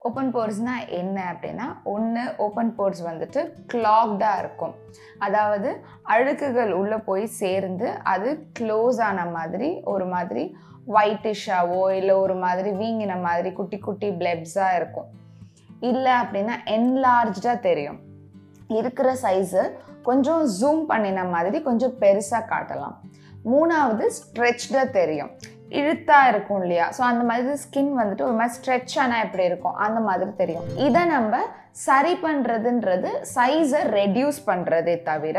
Open போர்ஸ்னால் என்ன அப்படின்னா, ஒன்று ஓப்பன் போர்ஸ் வந்துட்டு கிளாக்டாக இருக்கும். அதாவது அழுக்குகள் உள்ளே போய் சேர்ந்து அது க்ளோஸ் ஆன மாதிரி ஒரு மாதிரி ஒயிட்டிஷாவோ இல்லை ஒரு மாதிரி வீங்கின மாதிரி குட்டி குட்டி பிளப்ஸாக இருக்கும். இல்லை அப்படின்னா என்லார்ஜாக தெரியும். இருக்கிற சைஸு கொஞ்சம் ஜூம் பண்ணின மாதிரி கொஞ்சம் பெருசாக காட்டலாம். மூணாவது ஸ்ட்ரெச்டாக தெரியும். இழுத்தா இருக்கும் இல்லையா, ஸோ அந்த மாதிரி ஸ்கின் வந்துட்டு ஒரு மாதிரி ஸ்ட்ரெச் ஆனால் எப்படி இருக்கும் அந்த மாதிரி தெரியும். இதை நம்ம சரி பண்ணுறதுன்றது சைஸை ரெடியூஸ் பண்ணுறதே தவிர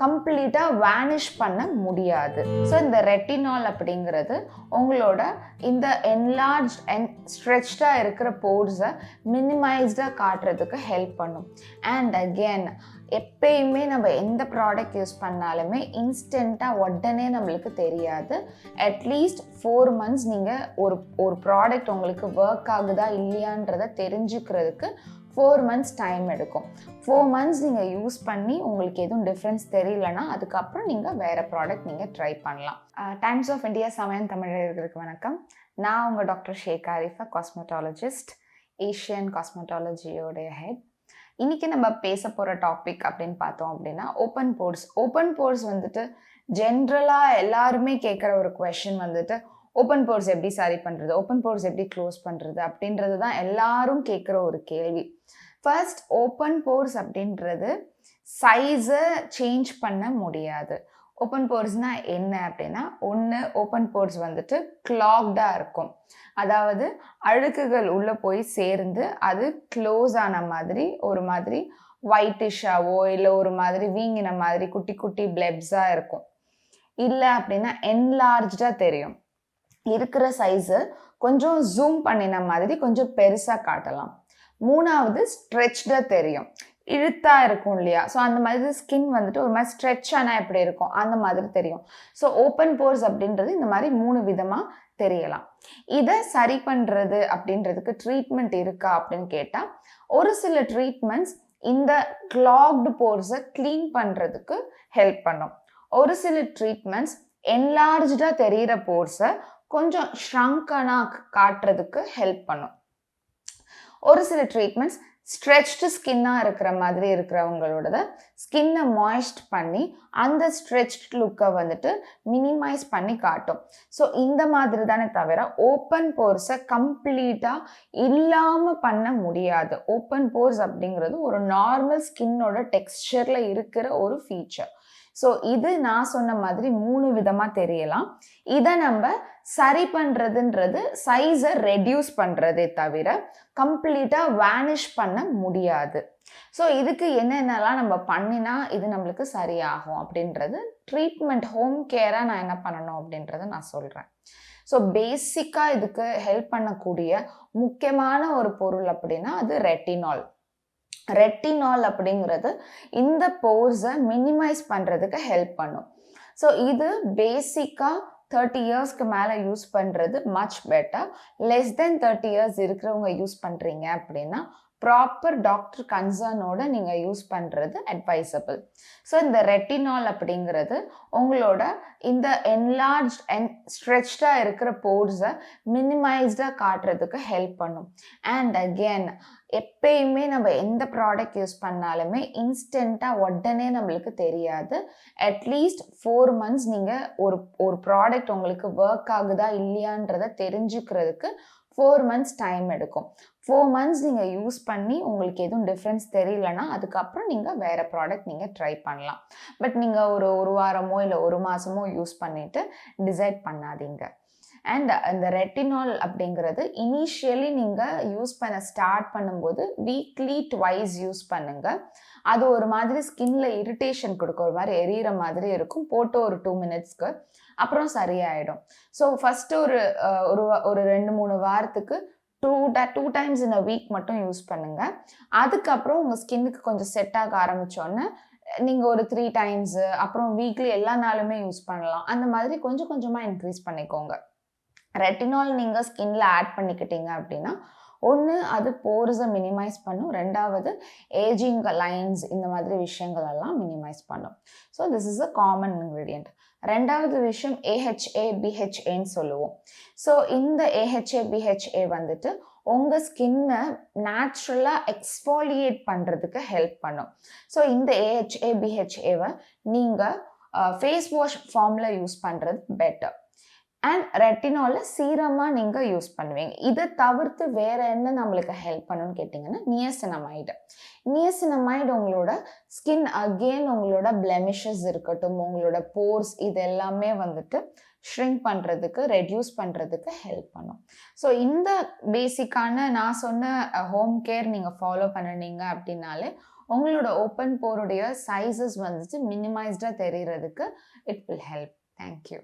கம்ப்ளீட்டாக வேனிஷ் பண்ண முடியாது. ஸோ இந்த ரெட்டினால் அப்படிங்கிறது உங்களோட இந்த என்லார்ஜ் அண்ட் ஸ்ட்ரெச்டாக இருக்கிற போர்ஸை மினிமைஸ்டாக காட்டுறதுக்கு ஹெல்ப் பண்ணும். அண்ட் அகெயின் எப்பயுமே நம்ம எந்த ப்ராடக்ட் யூஸ் பண்ணாலுமே இன்ஸ்டண்ட்டாக உடனே நம்மளுக்கு தெரியாது. அட்லீஸ்ட் 4 months நீங்கள் ஒரு ப்ராடக்ட் உங்களுக்கு ஒர்க் ஆகுதா இல்லையான்றதை தெரிஞ்சுக்கிறதுக்கு 4 months டைம் எடுக்கும். 4 months நீங்கள் யூஸ் பண்ணி உங்களுக்கு எதுவும் டிஃப்ரென்ஸ் தெரியலன்னா அதுக்கப்புறம் நீங்கள் வேறு ப்ராடக்ட் நீங்கள் ட்ரை பண்ணலாம். டைம்ஸ் ஆஃப் இந்தியா சமயம் தமிழர்களுக்கு வணக்கம். நான் உங்கள் டாக்டர் ஷேக் ஆரிஃபா, காஸ்மெட்டாலஜிஸ்ட், ஏஷியன் காஸ்மெட்டாலஜியோடைய ஹெட். இன்றைக்கி நம்ம பேச போகிற டாபிக் அப்படின்னு பார்த்தோம் அப்படின்னா ஓப்பன் போர்ஸ். ஓப்பன் போர்ஸ் வந்துட்டு ஜென்ரலாக எல்லாருமே கேட்குற ஒரு குவெஷன் வந்துட்டு ஓப்பன் போர்ஸ் எப்படி சரி பண்ணுறது, ஓப்பன் போர்ஸ் எப்படி க்ளோஸ் பண்ணுறது அப்படின்றது தான் எல்லாரும் கேட்குற ஒரு கேள்வி. ஃபர்ஸ்ட், ஓப்பன் போர்ஸ் அப்படின்றது சைஸை சேஞ்ச் பண்ண முடியாது. ஓப்பன் போர்ஸ்னால் என்ன அப்படின்னா, ஒன்று ஓப்பன் போர்ஸ் வந்துட்டு கிளாக்டாக இருக்கும். அதாவது அழுக்குகள் உள்ளே போய் சேர்ந்து அது க்ளோஸ் ஆன மாதிரி ஒரு மாதிரி ஒயிட்டிஷாவோ இல்லை ஒரு மாதிரி வீங்கின மாதிரி குட்டி குட்டி பிளப்ஸாக இருக்கும். இல்லை அப்படின்னா என்லார்ஜாக தெரியும். இருக்கிற சைஸு கொஞ்சம் ஜூம் பண்ணின மாதிரி கொஞ்சம் பெருசாக காட்டலாம். மூணாவது ஸ்ட்ரெச்டாக தெரியும். இழுத்தா இருக்கும் இல்லையா, ஸோ அந்த மாதிரி ஸ்கின் வந்துட்டு ஒரு மாதிரி ஸ்ட்ரெச் ஆனால் எப்படி இருக்கும் அந்த மாதிரி தெரியும். ஸோ ஓப்பன் போர்ஸ் அப்படின்றது இந்த மாதிரி 3 விதமாக தெரியலாம். இதை சரி பண்ணுறது அப்படின்றதுக்கு ட்ரீட்மெண்ட் இருக்கா அப்படின்னு கேட்டால், ஒரு சில ட்ரீட்மெண்ட்ஸ் இந்த கிளாக்டு போர்ஸை க்ளீன் பண்ணுறதுக்கு ஹெல்ப் பண்ணும். ஒரு சில ட்ரீட்மெண்ட்ஸ் என்லார்ஜாக தெரிகிற போர்ஸை கொஞ்சம் ஷ்ரங்கனாக காட்டுறதுக்கு ஹெல்ப் பண்ணும். ஒரு சில ட்ரீட்மெண்ட்ஸ் ஸ்ட்ரெச்டு ஸ்கின்னாக இருக்கிற மாதிரி இருக்கிறவங்களோட ஸ்கின்னை மாய்ஸ்ட் பண்ணி அந்த ஸ்ட்ரெச்ட் லுக்கை வந்துட்டு மினிமைஸ் பண்ணி காட்டும். ஸோ இந்த மாதிரி தானே தவிர ஓப்பன் போர்ஸை கம்ப்ளீட்டாக இல்லாமல் பண்ண முடியாது. ஓப்பன் போர்ஸ் அப்படிங்கிறது ஒரு நார்மல் ஸ்கின்னோட டெக்ஸ்சரில் இருக்கிற ஒரு ஃபீச்சர். ஸோ இது நான் சொன்ன மாதிரி 3 விதமாக தெரியலாம். இதை நம்ம சரி பண்ணுறதுன்றது சைஸை ரெடியூஸ் பண்ணுறதே தவிர கம்ப்ளீட்டாக வேனிஷ் பண்ண முடியாது. ஸோ இதுக்கு என்னென்னலாம் நம்ம பண்ணினா இது நம்மளுக்கு சரியாகும் அப்படின்றது ட்ரீட்மெண்ட் ஹோம் கேராக நான் என்ன பண்ணணும் அப்படின்றத நான் சொல்கிறேன். ஸோ பேசிக்காக இதுக்கு ஹெல்ப் பண்ணக்கூடிய முக்கியமான ஒரு பொருள் அப்படின்னா அது ரெட்டினால். ரெட்டினால் அப்படிங்கிறது இந்த போர்ஸை மினிமைஸ் பண்ணுறதுக்கு ஹெல்ப் பண்ணும். ஸோ இது பேசிக்காக 30 yearsக்கு மேலே யூஸ் பண்ணுறது much better. Less than 30 years இருக்கிறவங்க யூஸ் பண்ணுறீங்க அப்படின்னா ப்ராப்பர் டாக்டர் கன்சர்னோட நீங்கள் யூஸ் பண்ணுறது அட்வைசபிள். ஸோ இந்த ரெட்டினால் அப்படிங்கிறது உங்களோட இந்த என்லார்ஜ் அண்ட் ஸ்ட்ரெச்டாக இருக்கிற போர்ஸை மினிமைஸ்டாக காட்டுறதுக்கு ஹெல்ப் பண்ணும். அண்ட் அகெயின் எப்பயுமே நம்ம எந்த ப்ராடக்ட் யூஸ் பண்ணாலுமே இன்ஸ்டண்ட்டாக உடனே நம்மளுக்கு தெரியாது. அட்லீஸ்ட் 4 months நீங்கள் ஒரு ப்ராடக்ட் உங்களுக்கு ஒர்க் ஆகுதா இல்லையான்றதை தெரிஞ்சுக்கிறதுக்கு 4 months டைம் எடுக்கும். 4 months நீங்கள் யூஸ் பண்ணி உங்களுக்கு எதுவும் டிஃப்ரென்ஸ் தெரியலன்னா அதுக்கப்புறம் நீங்கள் வேறு ப்ராடக்ட் நீங்கள் ட்ரை பண்ணலாம். பட் நீங்கள் ஒரு வாரமோ இல்லை 1 மாதமோ யூஸ் பண்ணிவிட்டு டிசைட் பண்ணாதீங்க. அண்ட் இந்த ரெட்டினால் அப்படிங்கிறது இனிஷியலி நீங்கள் யூஸ் பண்ண ஸ்டார்ட் பண்ணும்போது வீக்லி 2 யூஸ் பண்ணுங்கள். அது ஒரு மாதிரி ஸ்கின்ல இரிட்டேஷன் கொடுக்கும், ஒரு மாதிரி எரியிற மாதிரி இருக்கும். போட்டு ஒரு 2 minutesக்கு அப்புறம் சரியாயிடும். ஸோ ஃபஸ்ட்டு ஒரு 2-3 வாரத்துக்கு 2 times in a week மட்டும் யூஸ் பண்ணுங்கள். அதுக்கப்புறம் உங்கள் ஸ்கின்னுக்கு கொஞ்சம் செட் ஆக ஆரம்பித்தோன்னே நீங்கள் ஒரு 3 times அப்புறம் வீக்லி எல்லா நாளுமே யூஸ் பண்ணலாம். அந்த மாதிரி கொஞ்சம் கொஞ்சமாக இன்க்ரீஸ் பண்ணிக்கோங்க. ரெட்டினால் நீங்கள் ஸ்கின்ல ஆட் பண்ணிக்கிட்டீங்க அப்படின்னா ஒன்று அது போர்ஸை மினிமைஸ் பண்ணும், ரெண்டாவது ஏஜிங் லைன்ஸ் இந்த மாதிரி விஷயங்கள் எல்லாம் மினிமைஸ் பண்ணும். So this is a common ingredient. ரெண்டாவது விஷயம் AHA BHAன்னு சொல்லுவோம். ஸோ இந்த AHA BHA வந்துட்டு உங்கள் ஸ்கின்னை நேச்சுரலாக எக்ஸ்ஃபாலியேட் பண்ணுறதுக்கு ஹெல்ப் பண்ணும். ஸோ இந்த ஏஹெச்ஏ பிஹெச்ஏவை நீங்கள் ஃபேஸ் வாஷ் ஃபார்மில் யூஸ் பண்ணுறது பெட்டர். அண்ட் ரெட்டினால சீரமாக நீங்கள் யூஸ் பண்ணுவீங்க. இதை தவிர்த்து வேறு என்ன நம்மளுக்கு ஹெல்ப் பண்ணணும்னு கேட்டிங்கன்னா நியசினமைடு. நியசினமைடு உங்களோட ஸ்கின் அகெயின் உங்களோட பிளெமிஷஸ் இருக்கட்டும், உங்களோட போர்ஸ் இது எல்லாமே வந்துட்டு ஷ்ரிங்க் பண்ணுறதுக்கு, ரெடியூஸ் பண்ணுறதுக்கு ஹெல்ப் பண்ணும். ஸோ இந்த பேசிக்கான நான் சொன்ன ஹோம் கேர் நீங்கள் ஃபாலோ பண்ணினீங்க அப்படின்னாலே உங்களோட ஓப்பன் போருடைய சைஸஸ் வந்துட்டு மினிமைஸ்டாக தெரிகிறதுக்கு இட் வில் ஹெல்ப். தேங்க்யூ.